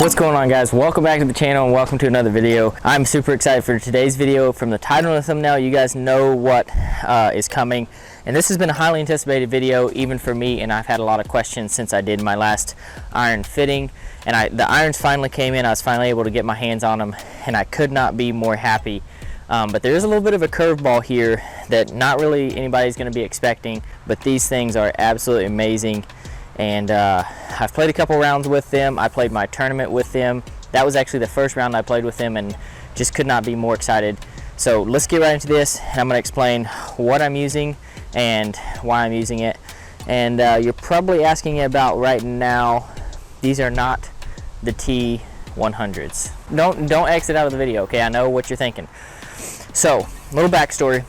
What's going on, guys? Welcome back to the channel and welcome to another video. I'm super excited for today's video. From the title and the thumbnail, you guys know what is coming, and this has been a highly anticipated video even for me, and I've had a lot of questions since I did my last iron fitting, and the irons finally came in. I was finally able to get my hands on them, and I could not be more happy. But there is a little bit of a curveball here that not really anybody's going to be expecting, but these things are absolutely amazing. And I've played a couple rounds with them. I played my tournament with them. That was actually the first round I played with them, and just could not be more excited. So let's get right into this, and I'm going to explain what I'm using and why I'm using it. And you're probably asking about right now, these are not the T100s. Don't exit out of the video, okay? I know what you're thinking. So, little backstory.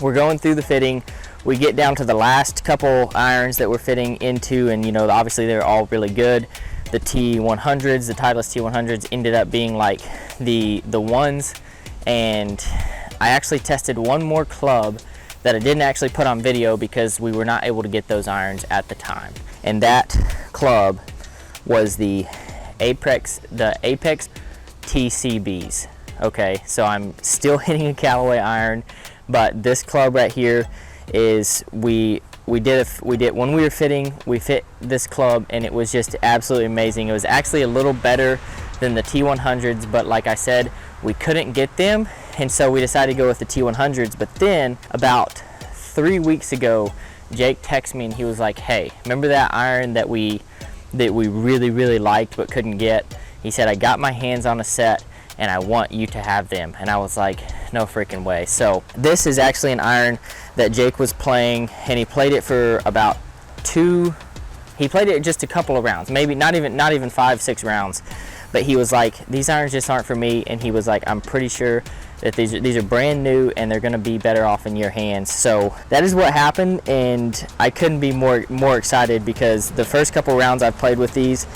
We're going through the fitting. We get down to the last couple irons that we're fitting into, and you know, obviously they're all really good. The T100s, the Titleist T100s ended up being like the ones, and I actually tested one more club that I didn't actually put on video because we were not able to get those irons at the time. And that club was the Apex TCBs. Okay, so I'm still hitting a Callaway iron, but this club right here is when we were fitting, we fit this club, and it was just absolutely amazing. It was actually a little better than the T100s, but like I said, we couldn't get them, and so we decided to go with the T100s. But then about 3 weeks ago, Jake texted me and he was like, hey, remember that iron that we really liked but couldn't get? He said, I got my hands on a set and I want you to have them. And I was like, no freaking way. So this is actually an iron that Jake was playing, and he played it for about he played it just a couple of rounds, maybe not even 5-6 rounds, but he was like, these irons just aren't for me. And he was like, I'm pretty sure that these are brand new and they're going to be better off in your hands. So that is what happened, and I couldn't be more excited because the first couple rounds I've played with these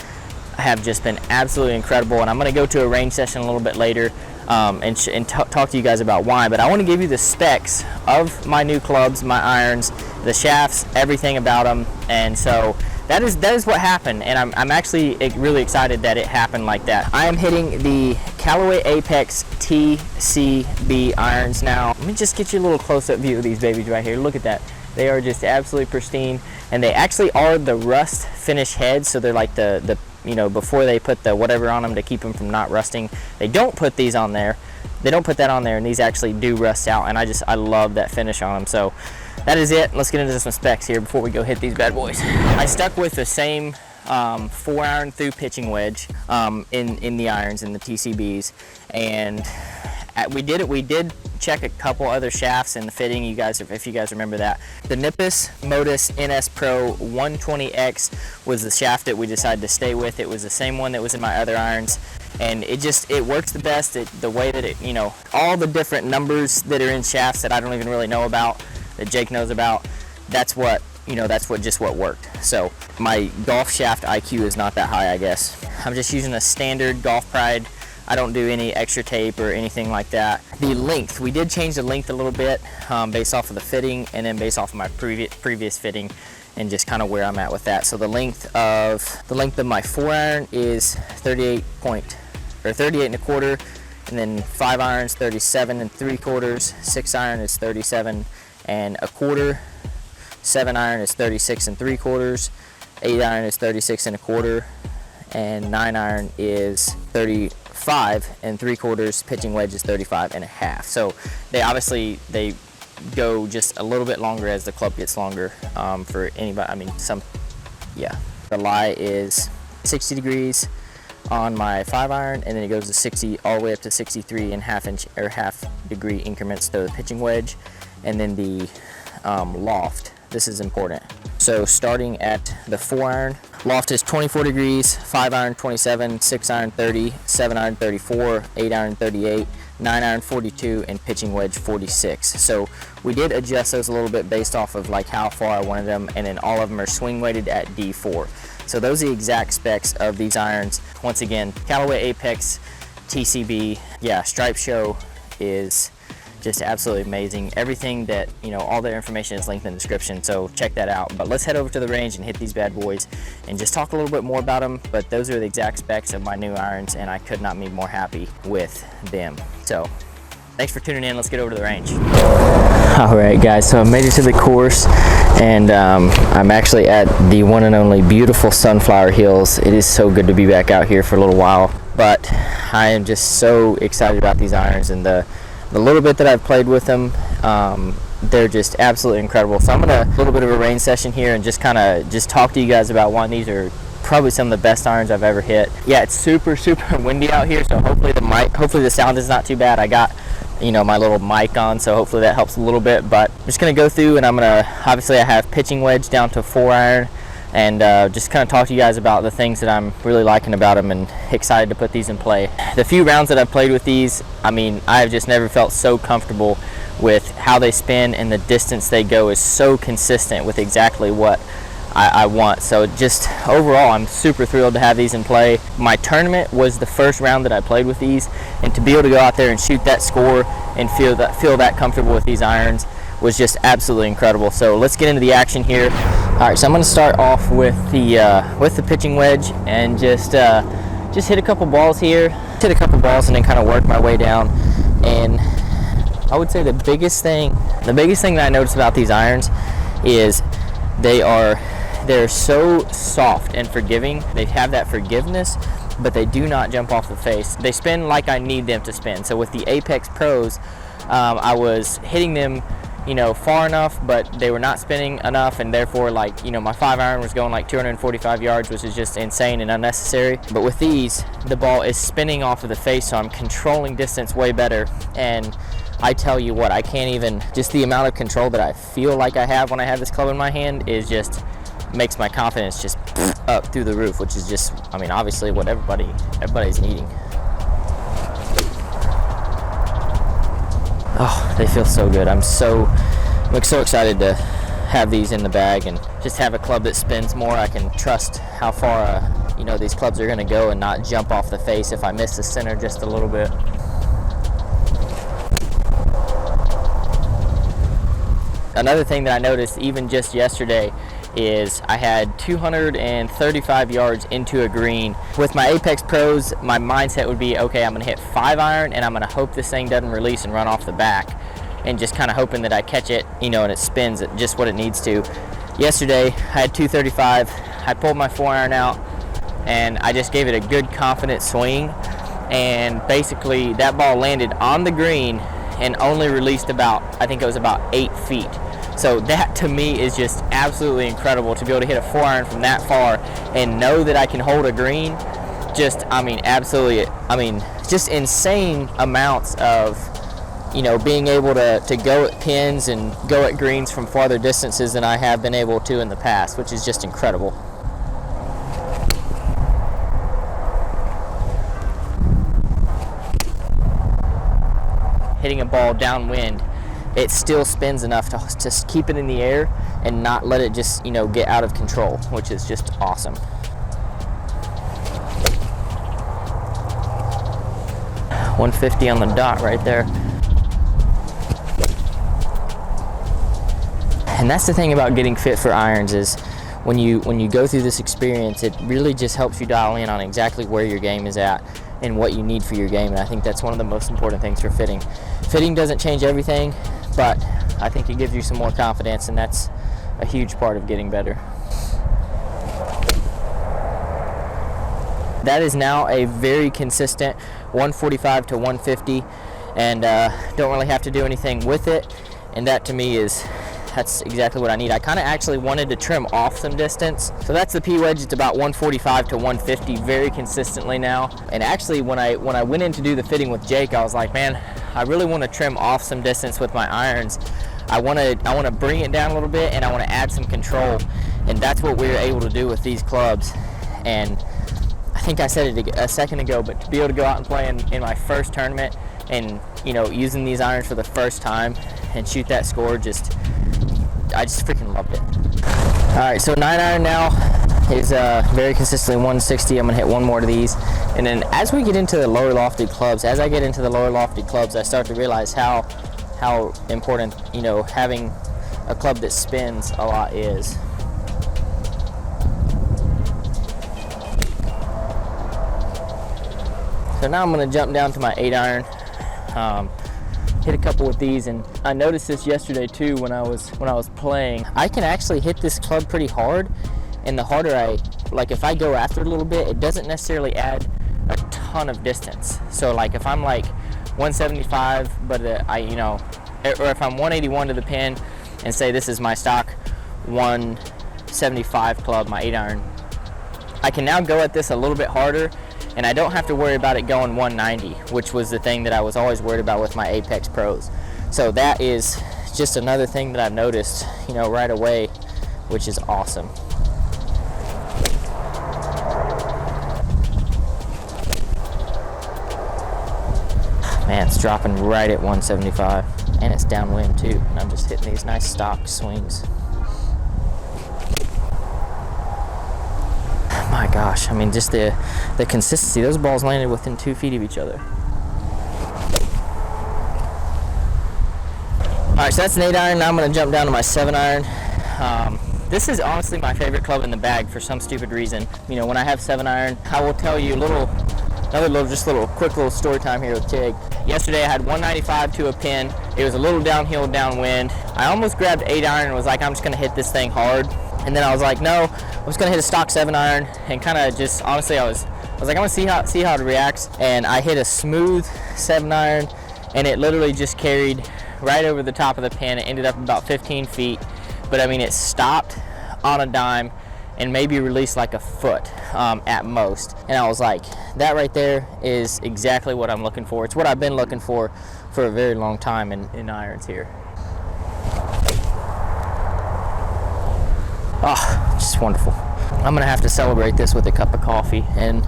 have just been absolutely incredible. And I'm going to go to a range session a little bit later and talk to you guys about why, but I want to give you the specs of my new clubs, my irons, the shafts, everything about them. And so that is what happened, and I'm actually really excited that it happened like that. I am hitting the Callaway Apex TCB irons now. Let me just get you a little close-up view of these babies right here. Look at that. They are just absolutely pristine, and they actually are the rust finish heads, so they're like the you know, before they put the whatever on them to keep them from not rusting. They don't put these on there. They don't put that on there, and these actually do rust out, and I love that finish on them. So that is it. Let's get into some specs here before we go hit these bad boys. I stuck with the same 4-iron through pitching wedge in the irons, in the TCBs, and we did check a couple other shafts in the fitting, you guys, if you guys remember that. The Nippus Modus NS Pro 120X was the shaft that we decided to stay with. It was the same one that was in my other irons, and it works the best. The way that it, you know, all the different numbers that are in shafts that I don't even really know about, that Jake knows about, that's what worked. So my golf shaft IQ is not that high, I guess. I'm just using a standard Golf Pride. I don't do any extra tape or anything like that. The length, we did change the length a little bit based off of the fitting, and then based off of my previous fitting, and just kind of where I'm at with that. So the length of my 4-iron is 38 and a quarter, and then 5 irons 37 3/4, 6-iron is 37 and a quarter, 7-iron is 36 3/4, 8-iron is 36 and a quarter, and 9-iron is 35 3/4. Pitching wedge is 35 and a half. So they go just a little bit longer as the club gets longer for anybody. I mean, the lie is 60 degrees on my 5-iron, and then it goes to 60 all the way up to 63 in half degree increments to the pitching wedge. And then the loft, this is important. So starting at the 4-iron, loft is 24 degrees, 5-iron 27, 6-iron 30, 7-iron 34, 8-iron 38, 9-iron 42, and pitching wedge 46. So we did adjust those a little bit based off of like how far I wanted them, and then all of them are swing weighted at D4. So those are the exact specs of these irons. Once again, Callaway Apex TCB. Yeah, stripe show is just absolutely amazing. Everything that, you know, all their information is linked in the description, so check that out. But let's head over to the range and hit these bad boys and just talk a little bit more about them. But those are the exact specs of my new irons, and I could not be more happy with them. So thanks for tuning in. Let's get over to the range. All right, guys, so I made it to the course, and I'm actually at the one and only beautiful Sunflower Hills. It is so good to be back out here for a little while, but I am just so excited about these irons, and the little bit that I've played with them, they're just absolutely incredible. So I'm gonna a little bit of a range session here and just kind of talk to you guys about why these are probably some of the best irons I've ever hit. Yeah, it's super windy out here, so hopefully the sound is not too bad. I got, you know, my little mic on, so hopefully that helps a little bit. But I'm just gonna go through, and I'm gonna, obviously I have pitching wedge down to 4 iron, and just kind of talk to you guys about the things that I'm really liking about them and excited to put these in play. The few rounds that I've played with these, I mean, I've just never felt so comfortable with how they spin, and the distance they go is so consistent with exactly what I want. So just overall, I'm super thrilled to have these in play. My tournament was the first round that I played with these, and to be able to go out there and shoot that score and feel that comfortable with these irons was just absolutely incredible. So let's get into the action here. All right, so I'm going to start off with the pitching wedge and just hit a couple balls here, and then kind of work my way down. And I would say the biggest thing that I noticed about these irons is they're so soft and forgiving. They have that forgiveness, but they do not jump off the face. They spin like I need them to spin. So with the Apex Pros, I was hitting them, you know, far enough, but they were not spinning enough, and therefore, like, you know, my 5 iron was going like 245 yards, which is just insane and unnecessary. But with these, the ball is spinning off of the face, so I'm controlling distance way better. And I tell you what, I can't even, just the amount of control that I feel like I have when I have this club in my hand is just makes my confidence just up through the roof, which is just, I mean, obviously what everybody's needing. Oh, they feel so good. I'm so excited to have these in the bag and just have a club that spins more. I can trust how far you know, these clubs are going to go and not jump off the face if I miss the center just a little bit. Another thing that I noticed even just yesterday is I had 235 yards into a green. With my Apex Pros, my mindset would be, okay, I'm gonna hit 5 iron and I'm gonna hope this thing doesn't release and run off the back, and just kind of hoping that I catch it, you know, and it spins at just what it needs to. Yesterday, I had 235. I pulled my 4 iron out and I just gave it a good confident swing, and basically that ball landed on the green and only released about, I think it was about 8 feet. So that to me is just absolutely incredible, to be able to hit a 4 iron from that far and know that I can hold a green. Just, I mean, absolutely, I mean, just insane amounts of, you know, being able to go at pins and go at greens from farther distances than I have been able to in the past, which is just incredible. Hitting a ball downwind, it still spins enough to keep it in the air and not let it just, you know, get out of control, which is just awesome. .150 on the dot right there. And that's the thing about getting fit for irons, is when you go through this experience, it really just helps you dial in on exactly where your game is at and what you need for your game. And I think that's one of the most important things for fitting. Fitting doesn't change everything, but I think it gives you some more confidence, and that's a huge part of getting better. That is now a very consistent 145 to 150, and don't really have to do anything with it, and that to me that's exactly what I need. I kind of actually wanted to trim off some distance. So that's the P wedge. It's about 145 to 150 very consistently now. And actually when I went in to do the fitting with Jake, I was like, man, I really want to trim off some distance with my irons. I want to bring it down a little bit, and I want to add some control. And that's what we were able to do with these clubs. And I think I said it a second ago, but to be able to go out and play in my first tournament and, you know, using these irons for the first time and shoot that score, I just freaking loved it. All right, so 9 iron now is very consistently 160. I'm gonna hit one more of these, and then as we get into the lower lofted clubs, I start to realize how how important, you know, having a club that spins a lot is. So now I'm going to jump down to my 8-iron, hit a couple with these, and I noticed this yesterday too when I was playing. I can actually hit this club pretty hard, and the harder if I go after it a little bit, it doesn't necessarily add a ton of distance. So like if I'm like 175, but or if I'm 181 to the pin, and say this is my stock 175 club, my 8-iron, I can now go at this a little bit harder, and I don't have to worry about it going 190, which was the thing that I was always worried about with my Apex Pros. So that is just another thing that I've noticed, you know, right away, which is awesome. Man, it's dropping right at 175, and it's downwind too, and I'm just hitting these nice stock swings. My gosh, I mean, just the consistency. Those balls landed within 2 feet of each other. All right, so that's an 8-iron. Now I'm going to jump down to my 7-iron. This is honestly my favorite club in the bag for some stupid reason. You know, when I have 7-iron, I will tell you another quick little story time here with Tig. Yesterday I had 195 to a pin. It was a little downhill, downwind. I almost grabbed 8-iron and was like, I'm just gonna hit this thing hard. And then I was like, no, I'm just gonna hit a stock 7-iron, and kind of just, honestly, I was like, I'm gonna see how it reacts. And I hit a smooth 7-iron, and it literally just carried right over the top of the pin. It ended up about 15 feet, but I mean, it stopped on a dime and maybe released like a foot at most. And I was like, that right there is exactly what I'm looking for. It's what I've been looking for a very long time in irons here. Oh, just wonderful. I'm gonna have to celebrate this with a cup of coffee, and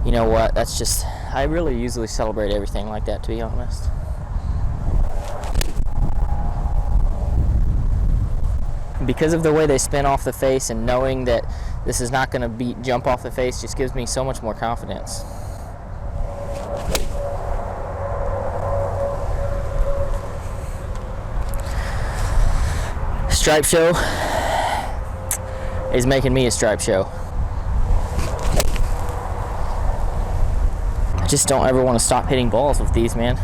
you know what, that's just, I really usually celebrate everything like that, to be honest. Because of the way they spin off the face, and knowing that this is not going to jump off the face, just gives me so much more confidence. Stripe show is making me a stripe show. I just don't ever want to stop hitting balls with these, man.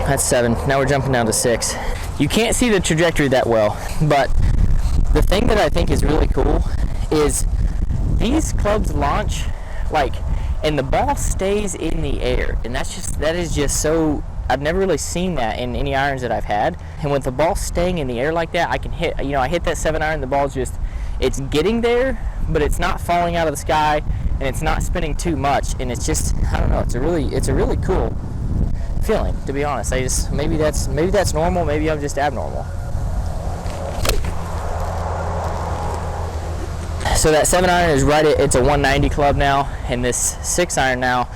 That's 7. Now we're jumping down to 6. You can't see the trajectory that well, but the thing that I think is really cool is these clubs launch and the ball stays in the air, and that is just so, I've never really seen that in any irons that I've had. And with the ball staying in the air like that, I can hit, I hit that 7-iron, the ball's just, it's getting there, but it's not falling out of the sky, and it's not spinning too much, and it's just, I don't know, it's a really cool feeling, to be honest. Maybe that's normal, maybe I'm just abnormal. So that 7-iron is it's a 190 club now, and this 6-iron now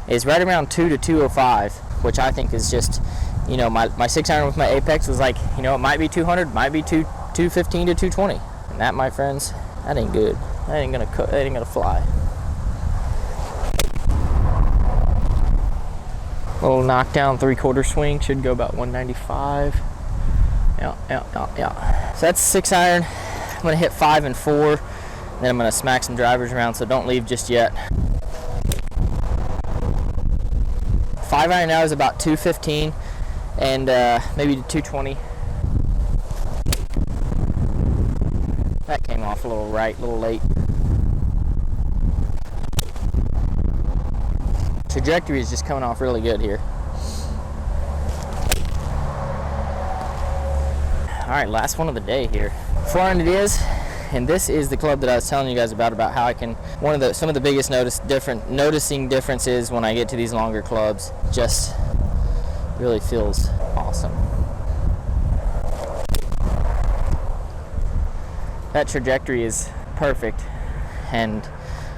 is right around 2 to 205, which I think is just, my 6-iron with my Apex was like, it might be 200, might be 215 to 220, and that, my friends, that ain't good. That ain't gonna fly. Little knockdown 3/4 swing, should go about 195. Yeah. So that's 6-iron. I'm gonna hit 5 and 4, then I'm gonna smack some drivers around, so don't leave just yet. 5-iron now is about 215 and maybe 220. That came off a little late. Trajectory is just coming off really good here. All right, last one of the day here. 4-iron it is, and this is the club that I was telling you guys about how I can, some of the biggest noticing differences when I get to these longer clubs. Just really feels awesome. That trajectory is perfect, and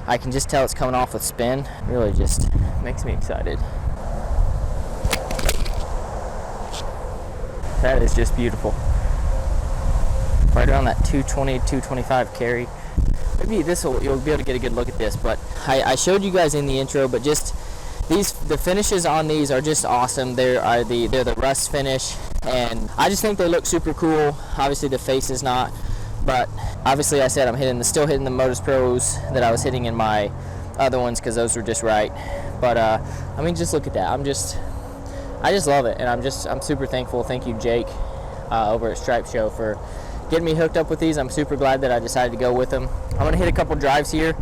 I can just tell it's coming off with spin. Really just makes me excited. That is just beautiful. Right around that 220, 225 carry. Maybe you'll be able to get a good look at this, but I showed you guys in the intro, but just The finishes on these are just awesome. They're the rust finish, and I just think they look super cool. Obviously the face is not, but obviously I said I'm still hitting the Modus Pros that I was hitting in my other ones because those were just right. But I mean, just look at that. I just love it, and I'm super thankful. Thank you, Jake, over at Stripe Show, for getting me hooked up with these. I'm super glad that I decided to go with them. I'm gonna hit a couple drives here,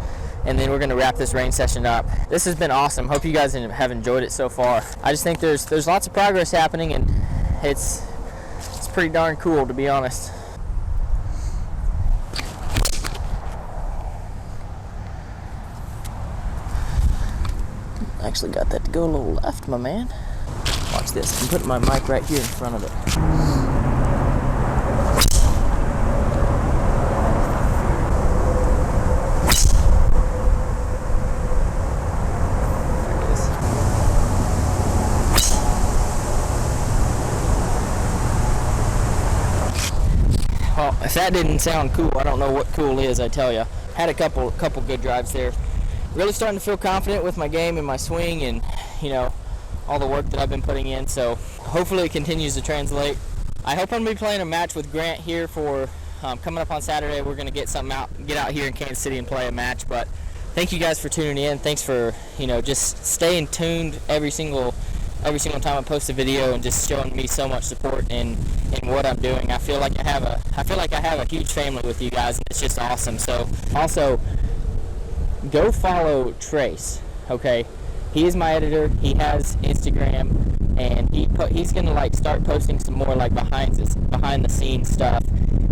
and then we're gonna wrap this range session up. This has been awesome. Hope you guys have enjoyed it so far. I just think there's lots of progress happening, and it's pretty darn cool, to be honest. Actually got that to go a little left, my man. Watch this. I'm putting my mic right here in front of it. Well, if that didn't sound cool, I don't know what cool is, I tell you. Had a couple good drives there. Really starting to feel confident with my game and my swing, and you know, all the work that I've been putting in. So hopefully it continues to translate. I hope I'm gonna be playing a match with Grant here for coming up on Saturday. We're gonna get out here in Kansas City and play a match. But thank you guys for tuning in. Thanks for, you know, just staying tuned every single time I post a video, and just showing me so much support in what I'm doing. I feel like I have a huge family with you guys, and it's just awesome. So also, go follow Trace, okay? He is my editor. He has Instagram, and he's gonna like start posting some more like behind the scenes stuff,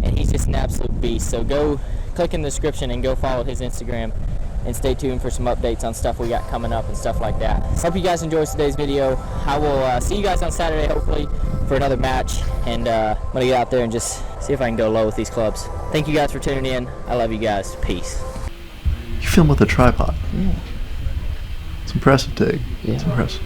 and he's just an absolute beast. So go click in the description and go follow his Instagram, and stay tuned for some updates on stuff we got coming up and stuff like that. Hope you guys enjoyed today's video. I will see you guys on Saturday, hopefully, for another match, and I'm gonna get out there and just see if I can go low with these clubs. Thank you guys for tuning in. I love you guys. Peace. You film with a tripod. Yeah. It's impressive, Tig. Yeah. It's impressive.